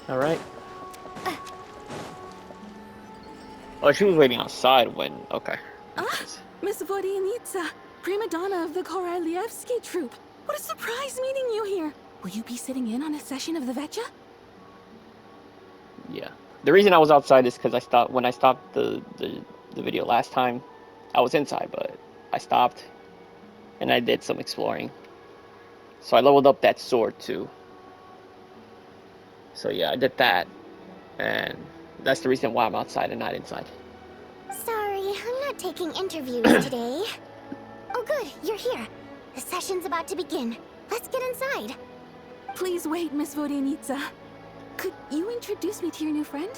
All right. Oh, she was waiting outside when. Okay. Ah, Miss Vodyanitsa, prima donna of the Korolievsky troupe. What a surprise meeting you here. Will you be sitting in on a session of the Vetcha? Yeah. The reason I was outside is because when I stopped the video last time. I was inside, but I stopped and I did some exploring. So I leveled up that sword too. So yeah, I did that, and that's the reason why I'm outside and not inside. Sorry, I'm not taking interviews today. Oh good, you're here. The session's about to begin. Let's get inside. Please wait, Miss Vodyanitsa. Could you introduce me to your new friend?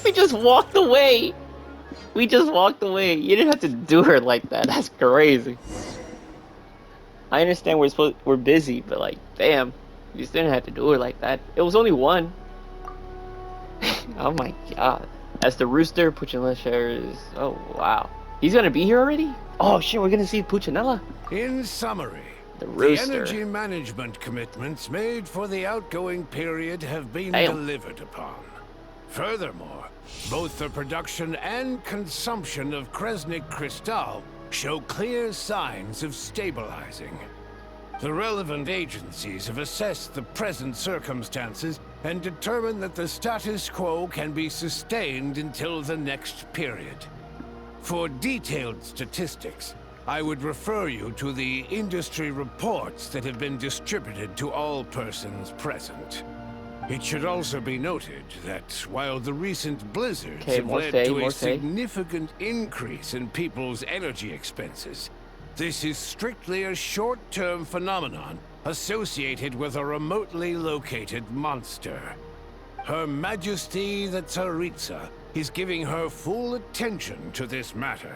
We just walked away. We just walked away. You didn't have to do her like that. That's crazy. I understand we're busy, but like, damn, you just didn't have to do her like that. It was only one. Oh my god. As the rooster, Puccinella shares. Oh wow, he's gonna be here already. Oh shit, we're gonna see Puccinella. In summary, the energy management commitments made for the outgoing period have been delivered upon. Furthermore, both the production and consumption of Kresnik Crystal show clear signs of stabilizing. The relevant agencies have assessed the present circumstances and determined that the status quo can be sustained until the next period. For detailed statistics, I would refer you to the industry reports that have been distributed to all persons present. It should also be noted that while the recent blizzards have led to a significant increase in people's energy expenses, this is strictly a short-term phenomenon associated with a remotely located monster. Her Majesty the Tsaritsa is giving her full attention to this matter.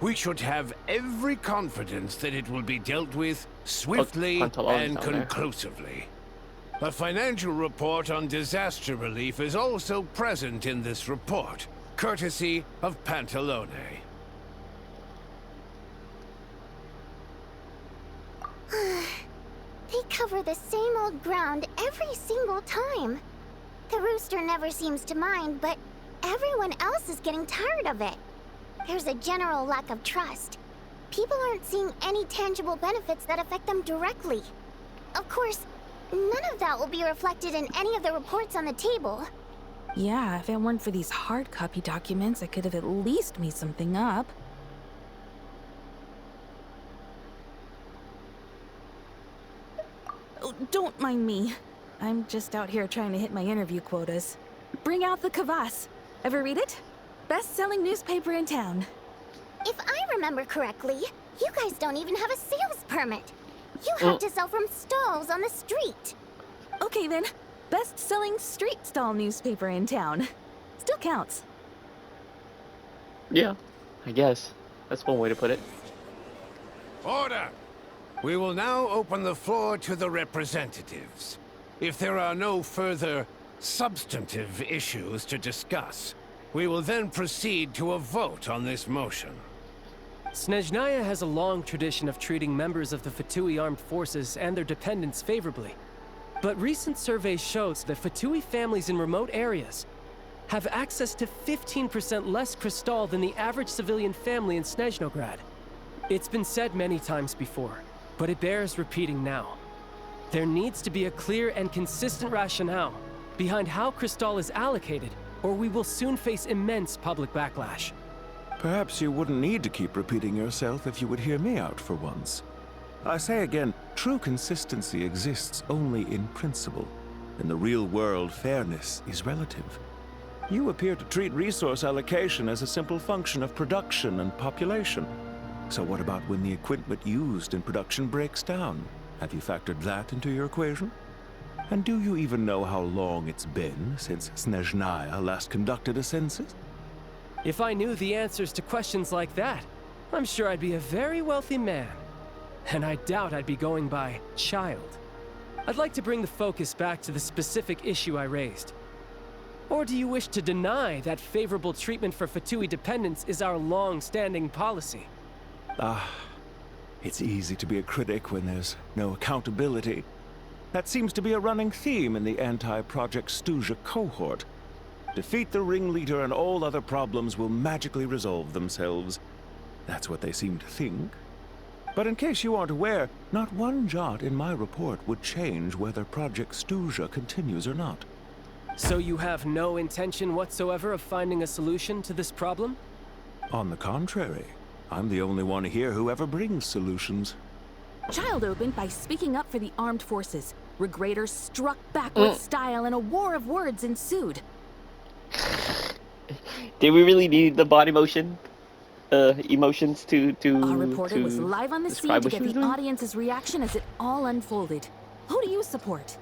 We should have every confidence that it will be dealt with swiftly and conclusively. A financial report on disaster relief is also present in this report, courtesy of Pantalone. They cover the same old ground every single time. The rooster never seems to mind, but everyone else is getting tired of it. There's a general lack of trust. People aren't seeing any tangible benefits that affect them directly. Of course, none of that will be reflected in any of the reports on the table. Yeah, if it weren't for these hard copy documents, I could have at least made something up. Oh, don't mind me. I'm just out here trying to hit my interview quotas. Bring out the kvass. Ever read it? Best-selling newspaper in town. If I remember correctly, you guys don't even have a sales permit. You have to sell from stalls on the street. Okay then, best-selling street stall newspaper in town. Still counts. Yeah, I guess. That's one way to put it. Order! We will now open the floor to the representatives. If there are no further substantive issues to discuss, we will then proceed to a vote on this motion. Snezhnaya has a long tradition of treating members of the Fatui armed forces and their dependents favorably. But recent surveys shows that Fatui families in remote areas have access to 15% less crystal than the average civilian family in Snezhnograd. It's been said many times before, but it bears repeating now. There needs to be a clear and consistent rationale behind how crystal is allocated, or we will soon face immense public backlash. Perhaps you wouldn't need to keep repeating yourself if you would hear me out for once. I say again, true consistency exists only in principle. In the real world, fairness is relative. You appear to treat resource allocation as a simple function of production and population. So what about when the equipment used in production breaks down? Have you factored that into your equation? And do you even know how long it's been since Snezhnaya last conducted a census? If I knew the answers to questions like that, I'm sure I'd be a very wealthy man. And I doubt I'd be going by child. I'd like to bring the focus back to the specific issue I raised. Or do you wish to deny that favorable treatment for Fatui dependents is our long-standing policy? It's easy to be a critic when there's no accountability. That seems to be a running theme in the anti-Project Stuzha cohort. Defeat the ringleader and all other problems will magically resolve themselves. That's what they seem to think. But in case you aren't aware, not one jot in my report would change whether Project Stuzha continues or not. So you have no intention whatsoever of finding a solution to this problem? On the contrary, I'm the only one here who ever brings solutions. Child opened by speaking up for the armed forces. Regrator struck back with style and a war of words ensued. Did we really need the body motion? Emotions to Our reporter was live on the scene to get the doing? audience's reaction as it all unfolded. Who do you support?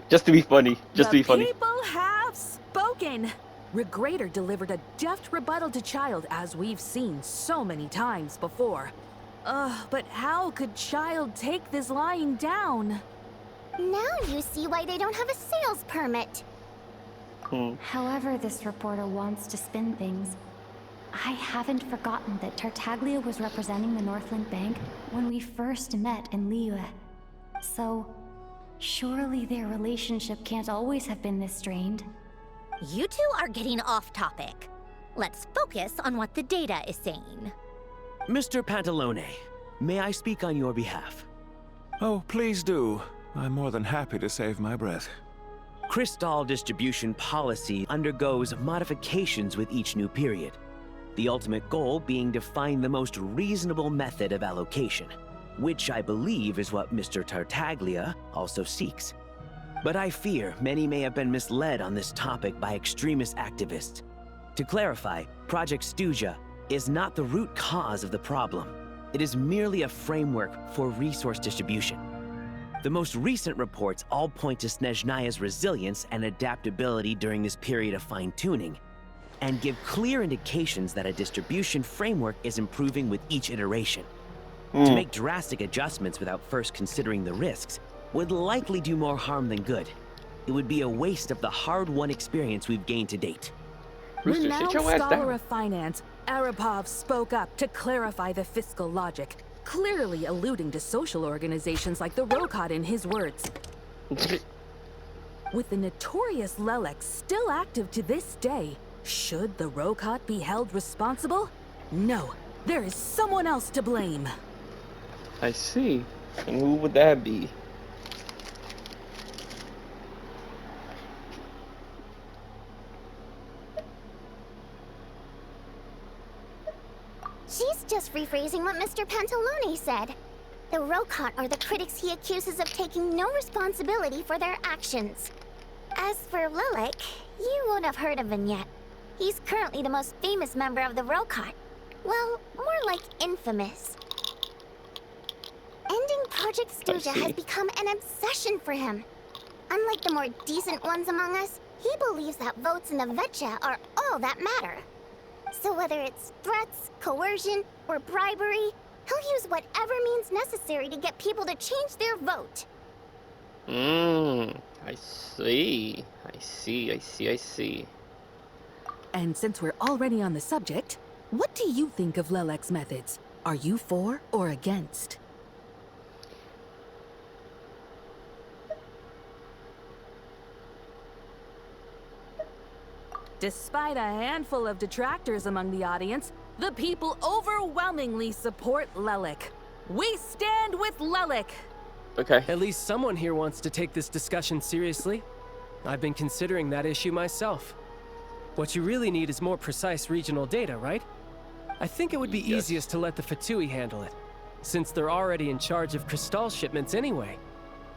Just to be funny. Just to be funny. People have spoken. Regrator delivered a deft rebuttal to Child, as we've seen so many times before. But how could Child take this lying down? Now you see why they don't have a sales permit. However this reporter wants to spin things, I haven't forgotten that Tartaglia was representing the Northland Bank when we first met in Liyue. So, surely their relationship can't always have been this strained. You two are getting off topic. Let's focus on what the data is saying. Mr. Pantalone, may I speak on your behalf? Oh, please do. I'm more than happy to save my breath. Crystal distribution policy undergoes modifications with each new period. The ultimate goal being to find the most reasonable method of allocation, which I believe is what Mr. Tartaglia also seeks. But I fear many may have been misled on this topic by extremist activists. To clarify, Project Stuzha is not the root cause of the problem. It is merely a framework for resource distribution. The most recent reports all point to Snezhnaya's resilience and adaptability during this period of fine-tuning, and give clear indications that a distribution framework is improving with each iteration. To make drastic adjustments without first considering the risks would likely do more harm than good. It would be a waste of the hard-won experience we've gained to date. Rooster, sit Renowned your ass scholar down. of finance, Arapov spoke up to clarify the fiscal logic, clearly alluding to social organizations like the Rokot in his words. With the notorious Lelex still active to this day, should the Rokot be held responsible? No, there is someone else to blame. I see. And who would that be? She's just rephrasing what Mr. Pantalone said. The Rokot are the critics he accuses of taking no responsibility for their actions. As for Lilik, you won't have heard of him yet. He's currently the most famous member of the Rokot. Well, more like infamous. Ending Project Stuzha has become an obsession for him. Unlike the more decent ones among us, he believes that votes in the Vetcha are all that matter. So whether it's threats, coercion, or bribery, he'll use whatever means necessary to get people to change their vote. I see. I see. And since we're already on the subject, what do you think of Lelek's methods? Are you for or against? Despite a handful of detractors among the audience, the people overwhelmingly support Lelek. We stand with Lelek! Okay. At least someone here wants to take this discussion seriously. I've been considering that issue myself. What you really need is more precise regional data, right? I think it would be easiest to let the Fatui handle it, since they're already in charge of Crystal shipments anyway.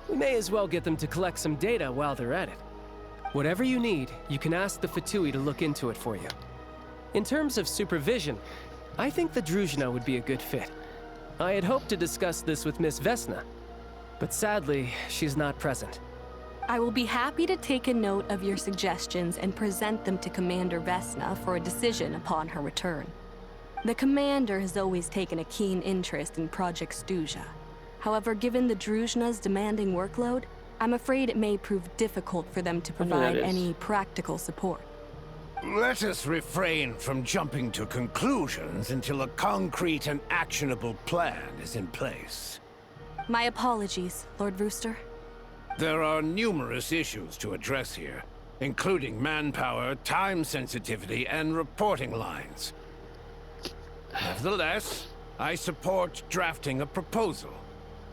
We may as well get them to collect some data while they're at it. Whatever you need, you can ask the Fatui to look into it for you. In terms of supervision, I think the Druzhna would be a good fit. I had hoped to discuss this with Miss Vesna, but sadly, she's not present. I will be happy to take a note of your suggestions and present them to Commander Vesna for a decision upon her return. The Commander has always taken a keen interest in Project Stuzha. However, given the Druzhna's demanding workload, I'm afraid it may prove difficult for them to provide any practical support. Let us refrain from jumping to conclusions until a concrete and actionable plan is in place. My apologies, Lord Rooster. There are numerous issues to address here, including manpower, time sensitivity, and reporting lines. Nevertheless, I support drafting a proposal.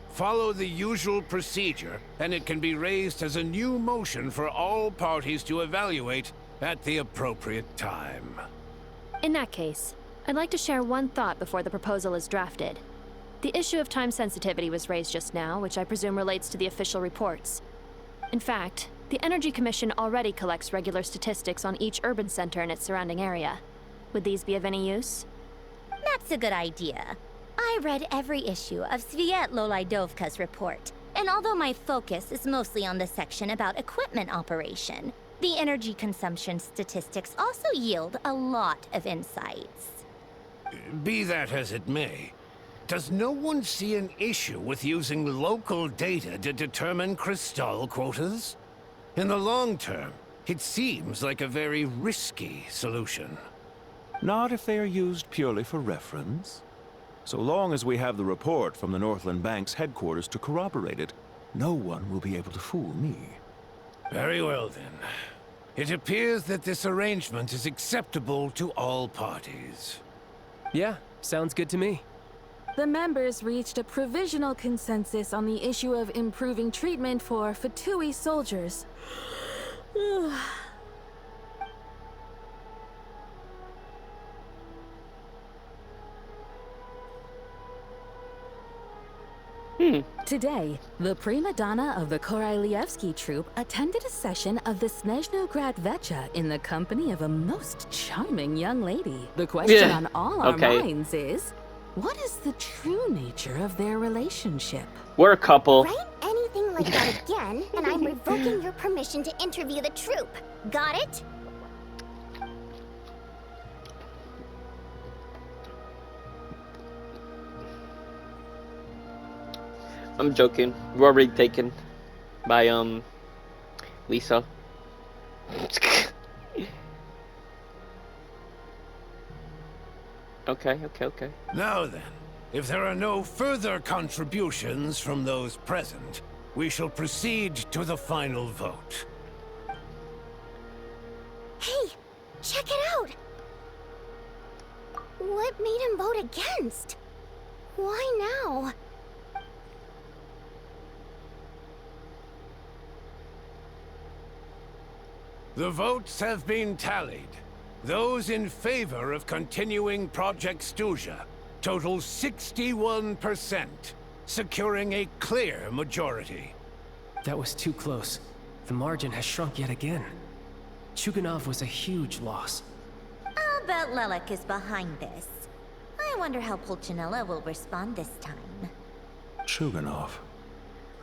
Follow the usual procedure, and it can be raised as a new motion for all parties to evaluate at the appropriate time. In that case, I'd like to share one thought before the proposal is drafted. The issue of time sensitivity was raised just now, which I presume relates to the official reports. In fact, the Energy Commission already collects regular statistics on each urban center and its surrounding area. Would these be of any use? That's a good idea. I read every issue of Sviet Lolaidovka's report, and although my focus is mostly on the section about equipment operation, the energy consumption statistics also yield a lot of insights. Be that as it may, does no one see an issue with using local data to determine crystal quotas? In the long term, it seems like a very risky solution. Not if they are used purely for reference. So long as we have the report from the Northland Bank's headquarters to corroborate it, no one will be able to fool me. Very well then. It appears that this arrangement is acceptable to all parties. Yeah, sounds good to me. The members reached a provisional consensus on the issue of improving treatment for Fatui soldiers. Today, the prima donna of the Korailievsky troupe attended a session of the Snezhnaya Vecha in the company of a most charming young lady. The question on all our minds is, what is the true nature of their relationship? We're a couple. Write anything like that again, and I'm revoking your permission to interview the troupe. Got it? I'm joking. We're already taken by Lisa. Okay. Now then, if there are no further contributions from those present, we shall proceed to the final vote. Hey, check it out! What made him vote against? Why now? The votes have been tallied. Those in favor of continuing Project Stuzha total 61%, securing a clear majority. That was too close. The margin has shrunk yet again. Chuganov was a huge loss. I'll bet Lelik is behind this. I wonder how Pulcinella will respond this time. Chuganov.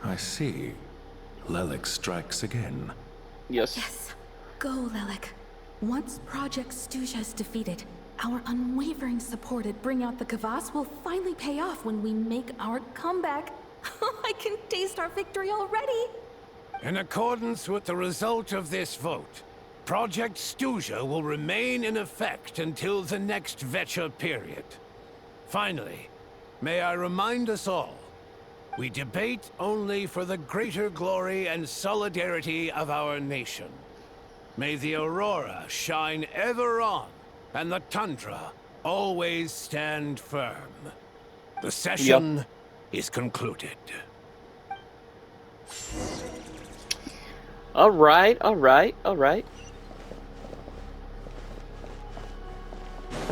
I see. Lelik strikes again. Yes. Go, Lelik. Once Project Stuzha is defeated, our unwavering support at Bring Out the Kvass will finally pay off when we make our comeback. I can taste our victory already! In accordance with the result of this vote, Project Stuzha will remain in effect until the next Vecha period. Finally, may I remind us all, we debate only for the greater glory and solidarity of our nation. May the aurora shine ever on, and the tundra always stand firm. The session is concluded. All right. Can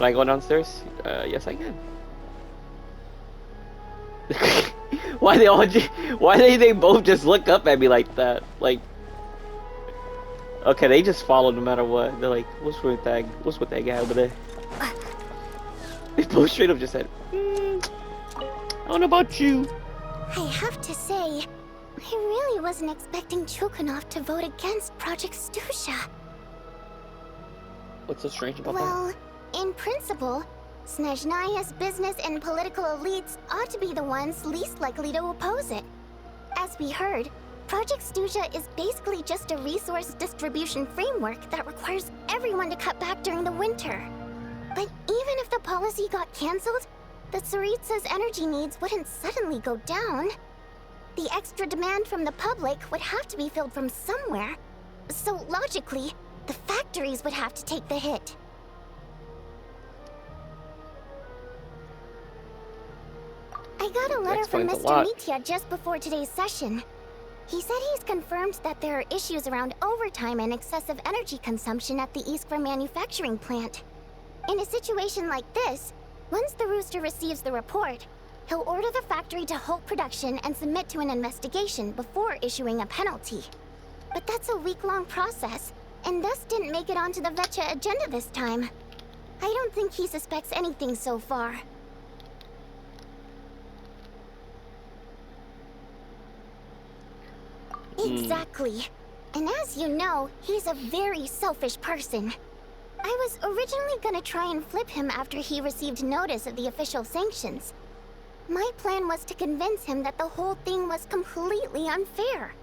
I go downstairs? Yes, I can. Why they both just look up at me like that? Like, okay, they just follow no matter what. They're like, what's with that guy over there? They both straight up just said, I don't know about you. I have to say, I really wasn't expecting Chuganov to vote against Project Stuzha. What's so strange about that? Well, in principle, Snezhnaya's business and political elites ought to be the ones least likely to oppose it. As we heard, Project Snezhnaya is basically just a resource distribution framework that requires everyone to cut back during the winter. But even if the policy got cancelled, the Tsaritsa's energy needs wouldn't suddenly go down. The extra demand from the public would have to be filled from somewhere. So logically, the factories would have to take the hit. I got a letter from Mr. Mitya just before today's session. He said he's confirmed that there are issues around overtime and excessive energy consumption at the Iskra manufacturing plant. In a situation like this, once the Rooster receives the report, he'll order the factory to halt production and submit to an investigation before issuing a penalty. But that's a week-long process, and thus didn't make it onto the Vetcha agenda this time. I don't think he suspects anything so far. Exactly. And as you know, he's a very selfish person. I was originally gonna try and flip him after he received notice of the official sanctions. My plan was to convince him that the whole thing was completely unfair.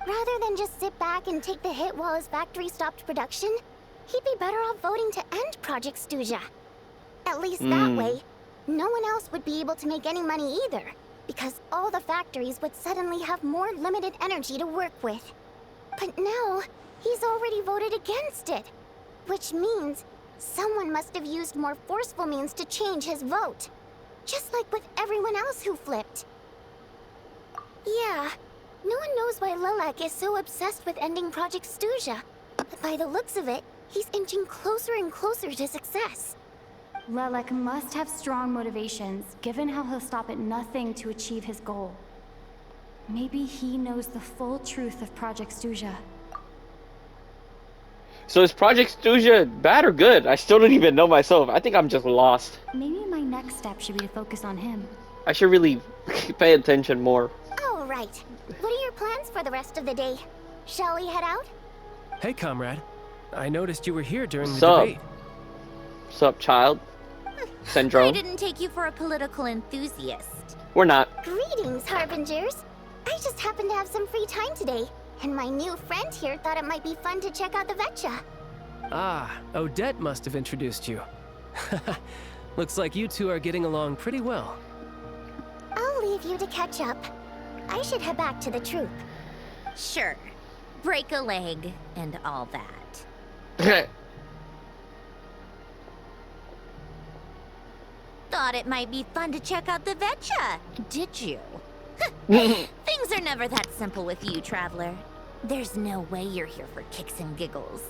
Rather than just sit back and take the hit while his factory stopped production, he'd be better off voting to end Project Snezhnaya. At least that way, no one else would be able to make any money either, because all the factories would suddenly have more limited energy to work with. But now, he's already voted against it, which means someone must have used more forceful means to change his vote. Just like with everyone else who flipped. Yeah, no one knows why Lilac is so obsessed with ending Project Snezhnaya, but by the looks of it, he's inching closer and closer to success. Lilac must have strong motivations, given how he'll stop at nothing to achieve his goal. Maybe he knows the full truth of Project Snezhnaya. So is Project Snezhnaya bad or good? I still don't even know myself. I think I'm just lost. Maybe my next step should be to focus on him. I should really pay attention more. Oh, right. What are your plans for the rest of the day? Shall we head out? Hey, comrade. I noticed you were here during the debate. Sup, child? Syndrome. I didn't take you for a political enthusiast. We're not. Greetings, Harbingers. I just happened to have some free time today, and my new friend here thought it might be fun to check out the Vetcha. Ah, Odette must have introduced you. Looks like you two are getting along pretty well. I'll leave you to catch up. I should head back to the troop. Sure. Break a leg and all that. Thought it might be fun to check out the Vetcha, did you? Things are never that simple with you, Traveler. There's no way you're here for kicks and giggles.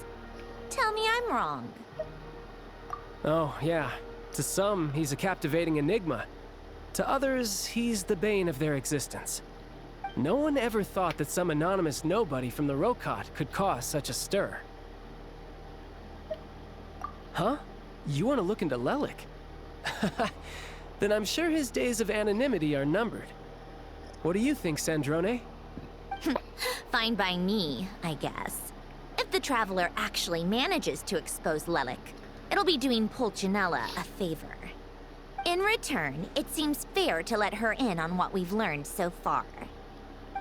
Tell me I'm wrong. Oh, yeah. To some, he's a captivating enigma. To others, he's the bane of their existence. No one ever thought that some anonymous nobody from the Rokot could cause such a stir. Huh? You want to look into Lelik? Then I'm sure his days of anonymity are numbered. What do you think, Sandrone? Fine by me, I guess. If the Traveler actually manages to expose Lelik, it'll be doing Pulcinella a favor. In return, it seems fair to let her in on what we've learned so far.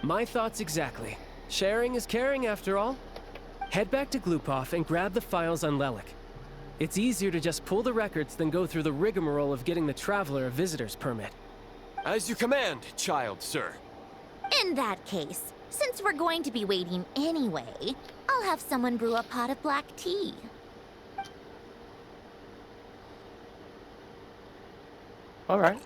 My thoughts exactly. Sharing is caring, after all. Head back to Glupov and grab the files on Lelik. It's easier to just pull the records than go through the rigmarole of getting the Traveler a visitor's permit. As you command, child, sir. In that case, since we're going to be waiting anyway, I'll have someone brew a pot of black tea. Alright.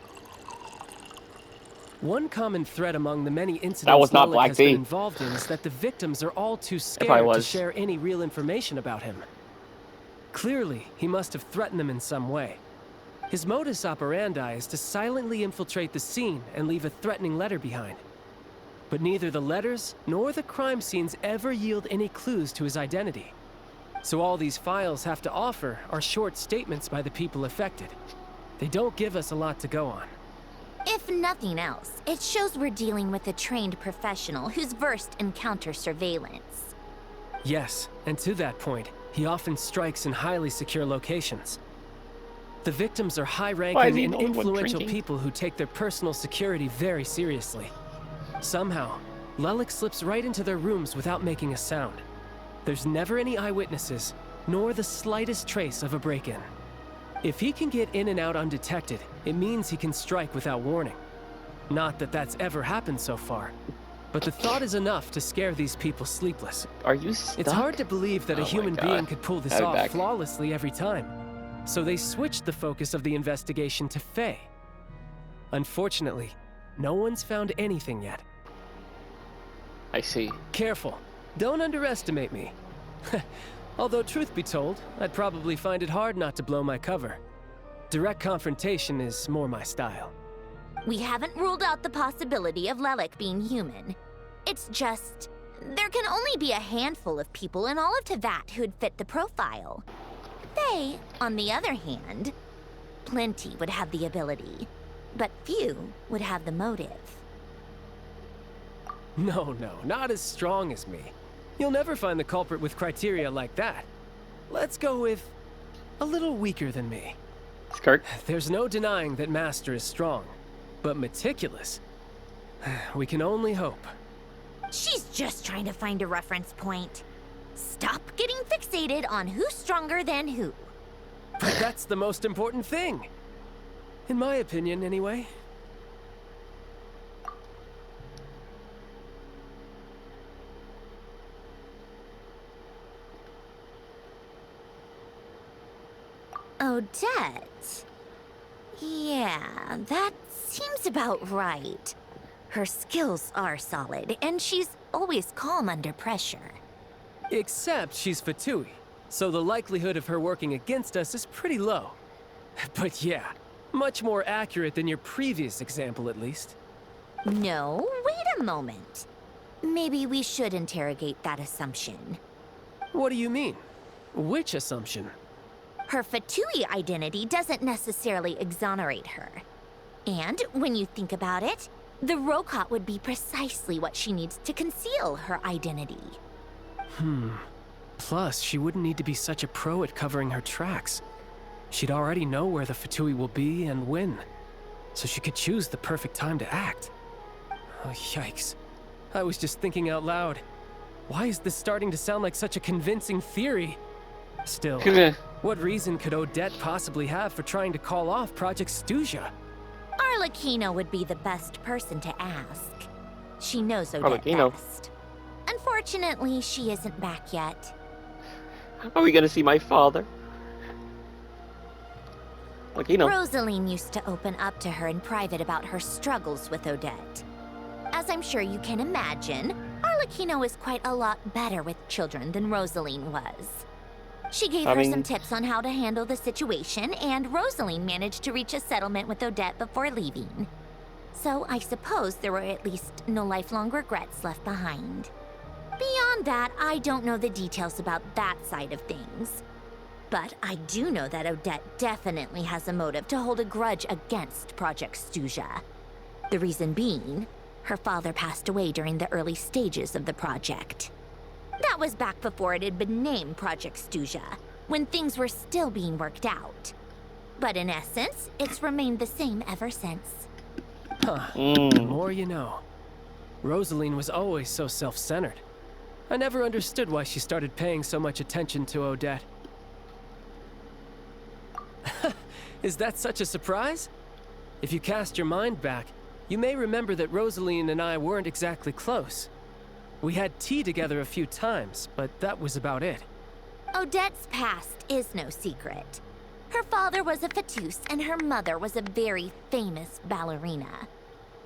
One common thread among the many incidents Lelik has been involved in is that the victims are all too scared to share any real information about him. Clearly, he must have threatened them in some way. His modus operandi is to silently infiltrate the scene and leave a threatening letter behind. But neither the letters nor the crime scenes ever yield any clues to his identity. So all these files have to offer are short statements by the people affected. They don't give us a lot to go on. If nothing else, it shows we're dealing with a trained professional who's versed in counter-surveillance. Yes, and to that point, he often strikes in highly secure locations. The victims are high-ranking and influential people who take their personal security very seriously. Somehow, Lelik slips right into their rooms without making a sound. There's never any eyewitnesses, nor the slightest trace of a break-in. If he can get in and out undetected, it means he can strike without warning. Not that that's ever happened so far, but the thought is enough to scare these people sleepless. Are you stuck? It's hard to believe that a human being could pull this off back. flawlessly every time. So they switched the focus of the investigation to Faye. Unfortunately, no one's found anything yet. I see. Careful. Don't underestimate me. Although, truth be told, I'd probably find it hard not to blow my cover. Direct confrontation is more my style. We haven't ruled out the possibility of Lelik being human. It's just, there can only be a handful of people in all of Teyvat who'd fit the profile. Faye, on the other hand, plenty would have the ability, but few would have the motive. No, not as strong as me. You'll never find the culprit with criteria like that. Let's go with a little weaker than me. Skirt. There's no denying that Master is strong, but meticulous. We can only hope. She's just trying to find a reference point. Stop getting fixated on who's stronger than who. But that's the most important thing. In my opinion, anyway. Odette? Yeah, that seems about right. Her skills are solid, and she's always calm under pressure. Except she's Fatui, so the likelihood of her working against us is pretty low. But yeah, much more accurate than your previous example, at least. No, wait a moment. Maybe we should interrogate that assumption. What do you mean? Which assumption? Her Fatui identity doesn't necessarily exonerate her. And when you think about it, the Rokot would be precisely what she needs to conceal her identity. Plus, she wouldn't need to be such a pro at covering her tracks. She'd already know where the Fatui will be and when, so she could choose the perfect time to act. Oh, yikes. I was just thinking out loud. Why is this starting to sound like such a convincing theory? Still, what reason could Odette possibly have for trying to call off Project Snezhnaya? Arlecchino would be the best person to ask. She knows Odette best. Unfortunately, she isn't back yet. Are we gonna see my father? Rosaline used to open up to her in private about her struggles with Odette. As I'm sure you can imagine, Arlecchino is quite a lot better with children than Rosaline was. She gave her some tips on how to handle the situation, and Rosaline managed to reach a settlement with Odette before leaving. So I suppose there were at least no lifelong regrets left behind. Beyond that, I don't know the details about that side of things. But I do know that Odette definitely has a motive to hold a grudge against Project Snezhnaya. The reason being, her father passed away during the early stages of the project. That was back before it had been named Project Snezhnaya, when things were still being worked out. But in essence, it's remained the same ever since. The more you know. Rosaline was always so self-centered. I never understood why she started paying so much attention to Odette. Is that such a surprise? If you cast your mind back, you may remember that Rosaline and I weren't exactly close. We had tea together a few times, but that was about it. Odette's past is no secret. Her father was a Fatus, and her mother was a very famous ballerina.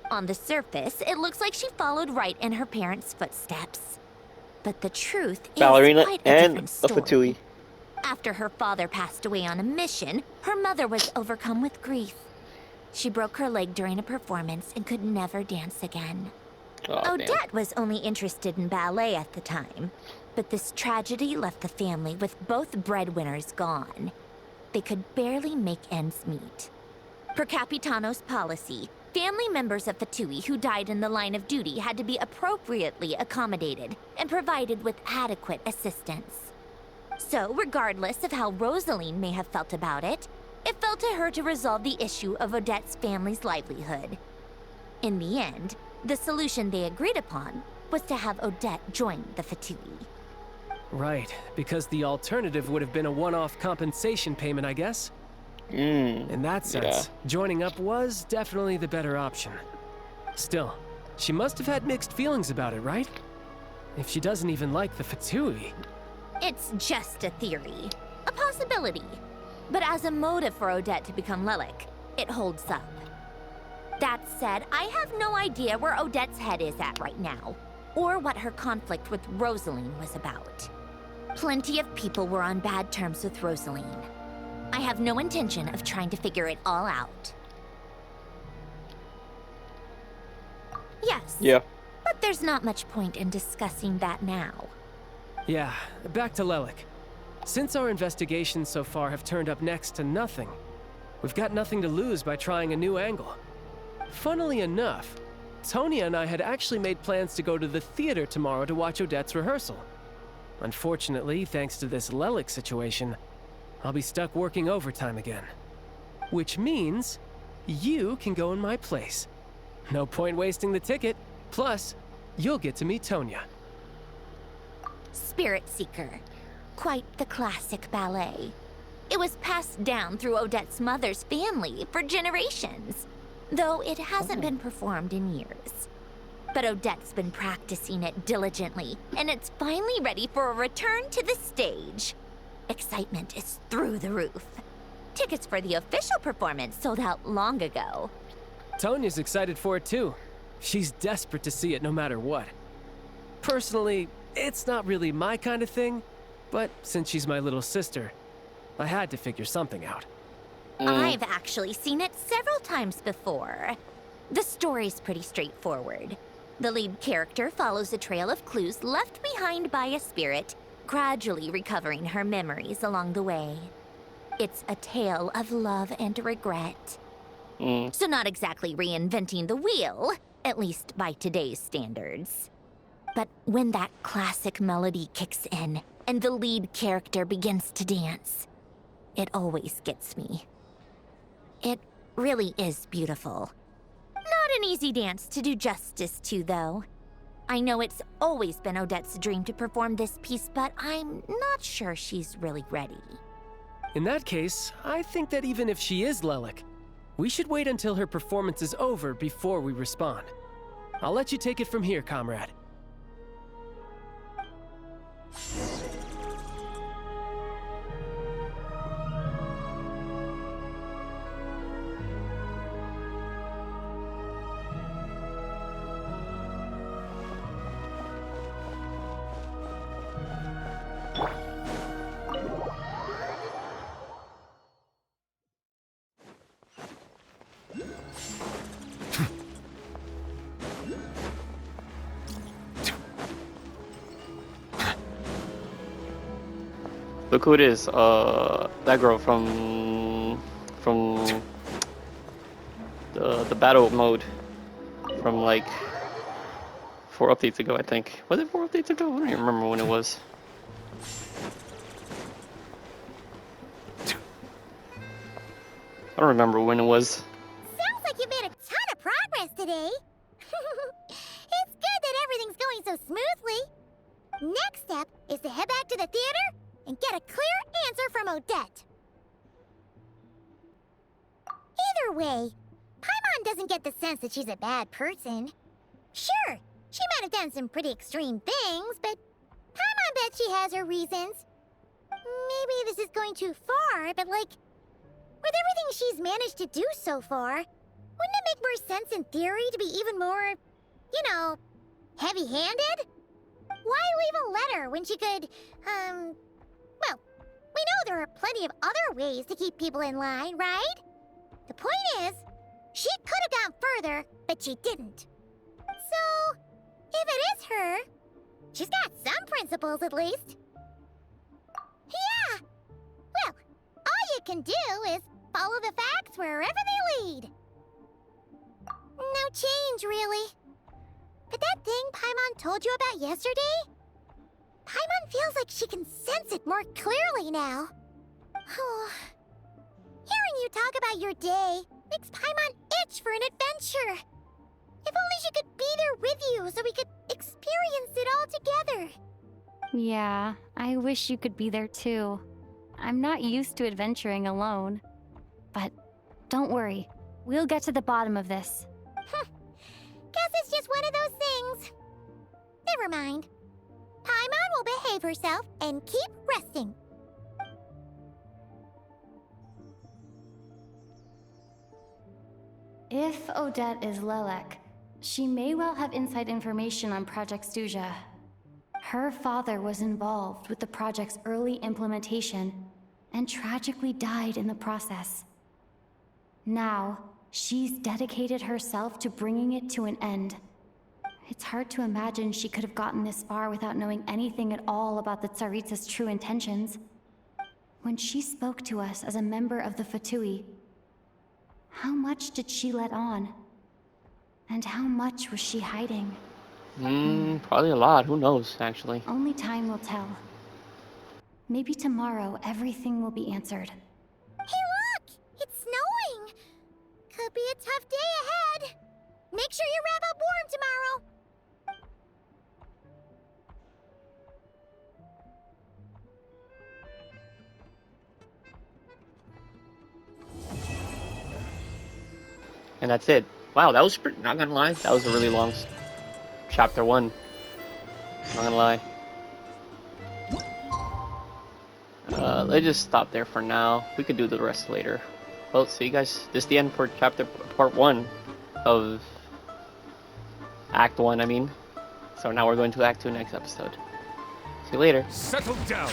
On the surface, it looks like she followed right in her parents' footsteps. But the truth is quite a different story. After her father passed away on a mission, her mother was overcome with grief. She broke her leg during a performance and could never dance again. Odette was only interested in ballet at the time, but this tragedy left the family with both breadwinners gone. They could barely make ends meet. Per Capitano's policy, family members of Fatui who died in the line of duty had to be appropriately accommodated and provided with adequate assistance. So, regardless of how Rosaline may have felt about it, it fell to her to resolve the issue of Odette's family's livelihood. In the end, the solution they agreed upon was to have Odette join the Fatui. Right, because the alternative would have been a one-off compensation payment, I guess. In that sense, joining up was definitely the better option. Still, she must have had mixed feelings about it, right? If she doesn't even like the Fatui. It's just a theory, a possibility. But as a motive for Odette to become Lelik, it holds up. That said, I have no idea where Odette's head is at right now, or what her conflict with Rosaline was about. Plenty of people were on bad terms with Rosaline. I have no intention of trying to figure it all out. Yes. Yeah. But there's not much point in discussing that now. Yeah, back to Lelik. Since our investigations so far have turned up next to nothing, we've got nothing to lose by trying a new angle. Funnily enough, Tonya and I had actually made plans to go to the theater tomorrow to watch Odette's rehearsal. Unfortunately, thanks to this Lelik situation, I'll be stuck working overtime again. Which means you can go in my place. No point wasting the ticket. Plus, you'll get to meet Tonya. Spirit Seeker. Quite the classic ballet. It was passed down through Odette's mother's family for generations, though it hasn't been performed in years. But Odette's been practicing it diligently, and it's finally ready for a return to the stage. Excitement is through the roof. Tickets for the official performance sold out long ago. Tonya's excited for it too. She's desperate to see it no matter what. Personally, it's not really my kind of thing, but since she's my little sister, I had to figure something out. I've actually seen it several times before. The story's pretty straightforward. The lead character follows a trail of clues left behind by a spirit, gradually recovering her memories along the way. It's a tale of love and regret. So not exactly reinventing the wheel, at least by today's standards. But when that classic melody kicks in and the lead character begins to dance, it always gets me. It really is beautiful. Not an easy dance to do justice to, though. I know it's always been Odette's dream to perform this piece, but I'm not sure she's really ready. In that case, I think that even if she is Lelik, we should wait until her performance is over before we respond. I'll let you take it from here, comrade. Look who it is. That girl from the battle mode from like 4 updates ago, I think. Was it 4 updates ago? I don't even remember when it was. I don't remember when it was. Sounds like you made a ton of progress today. It's good that everything's going so smoothly. Next step is to head back to the theater and get a clear answer from Odette. Either way, Paimon doesn't get the sense that she's a bad person. Sure, she might have done some pretty extreme things, but Paimon bet she has her reasons. Maybe this is going too far, but like, with everything she's managed to do so far, wouldn't it make more sense in theory to be even more, you know, heavy-handed? Why leave a letter when she could, well, we know there are plenty of other ways to keep people in line, right? The point is, she could have gone further, but she didn't. So, if it is her, she's got some principles at least. Yeah! Well, all you can do is follow the facts wherever they lead. No change, really. But that thing Paimon told you about yesterday? Paimon feels like she can sense it more clearly now. Hearing you talk about your day makes Paimon itch for an adventure. If only she could be there with you so we could experience here. Yeah, I wish you could be there too. I'm not used to adventuring alone. But don't worry, we'll get to the bottom of this. Guess it's just one of those things. Never mind. Paimon will behave herself and keep resting. If Odette is Lelek, she may well have inside information on Project Stuja. Her father was involved with the project's early implementation and tragically died in the process. Now, she's dedicated herself to bringing it to an end. It's hard to imagine she could have gotten this far without knowing anything at all about the Tsaritsa's true intentions. When she spoke to us as a member of the Fatui, how much did she let on? And how much was she hiding? Probably a lot. Who knows, actually. Only time will tell. Maybe tomorrow everything will be answered. Hey look! It's snowing! Could be a tough day ahead. Make sure you wrap up warm tomorrow. And that's it. Wow, that was not gonna lie, that was a really long chapter 1. Not gonna lie. Let's just stop there for now. We could do the rest later. Well, see you guys. This is the end for part 1 of Act 1, I mean. So now we're going to Act 2 next episode. See you later. Settle down.